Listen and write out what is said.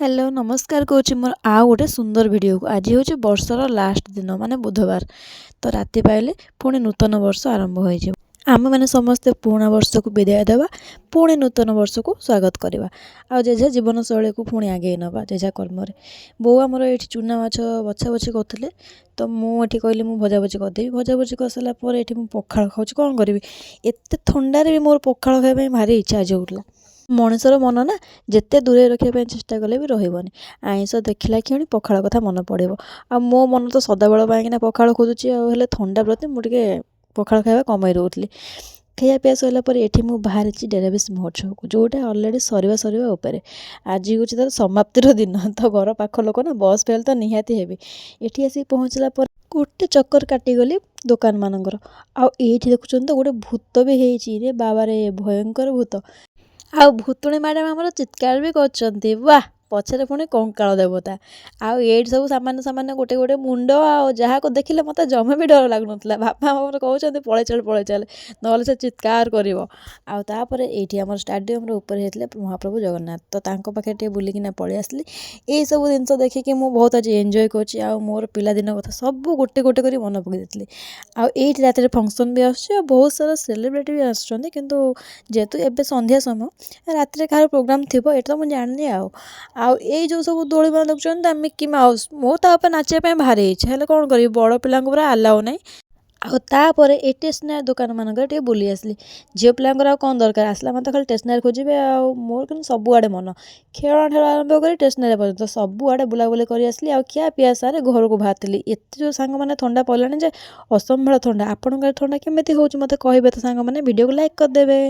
Hello नमस्कार कौच मोर आउ गोटे सुंदर वीडियो को आज हूँ वर्षर लास्ट दिन माने बुधवार तो राति पाइले पुणी नूतन वर्ष आरंभ हो आम मैंने समस्ते पुराणा वर्ष को विदाय देवा पुणी नूतन वर्ष को स्वागत करवा आ जेझा जीवन शैली को पुणी आगे नवा जेझा कर्म बो आमर ये चूना माछ बछा बछी करते तो मुझे कहली मुझे भजाभुजी करदेवी भजाभुजी कर सारापर ये पखाड़ खाऊँ कौन करी एत थंडार भी मोर पखाड़ खावाई भारी इच्छा आज होता मଣିଷର मन ना जिते दूरे रखापी चेष्टा कले भी रही आइंस देखला क्षणी पखाड़ कथा मन पड़ो आ मो मन तो सदाबेल पाइना पखाड़ खोजुची आए थंडा प्रति मुझे पखाड़ खावा कमाई रोली खाया पिया सरला ये बाहरी डेराबिस महोत्सव को जोटा अलरेडी सरीवा सरीवा उपर आज हूँ तार समाप्तिर दिन तो घर पाख लोक ना बस फेल तो निहाती हेबी ये आसिक पहुँचला पर गोटे चक्कर काटिगली दुकान मानकर आठी देखुं तो गोटे भूत भी है बाबा रे भयंकर भूत आ भूतुणी मैडम आमर चित्कार भी कर वाह पछरे पुणी कंकाल देवता आउ ये सब सामान्य सामान्य गोटे गोटे मुंड आ को देखिले मत जमा भी डर लगुला बापा आमर कहते पड़े चल ना से चित्कार कर ये आम स्टाडियम ऊपर होते महाप्रभु जगन्नाथ तो तांको पाखे टे बुलिकिना पलि आसली यही सब जिन देखिकी मुझे बहुत आज एंजॉय कर मोर पिलादिन कथा सब गोटे गोटे कर मन पकई आई रात फंक्शन भी आस बहुत सारा सेलिब्रिटी भी आसुँच कितु जेहेतु एवं संध्या समय रात कहार प्रोग्राम थी ये तो मुझे जानी आउ ये जो सब दोली मान देखुं मिकी माउस मो नाचापी भारी इच्छा है कौन करी बड़ पिला पूरा आलाउ ना आउे ये स्टेसनारी दुकान मानक बुली आसली झील पिला कौन दरकार आसला मतलब खाली स्टेसनारी खोजे मोर कि सबुआड़े मन खेल ठार आरंभ कर स्टेसनारी पर्यटन सबुआड़े बुलाबुली कर आसली आ खिया पिया सारे घर को बाहरी एत जो सांग मैंने थंडा पड़ानी जे असंभाल थंडा आपण थंडा केमी हो मत कहे तो सांग मैंने वीडियो को लाइक करदे।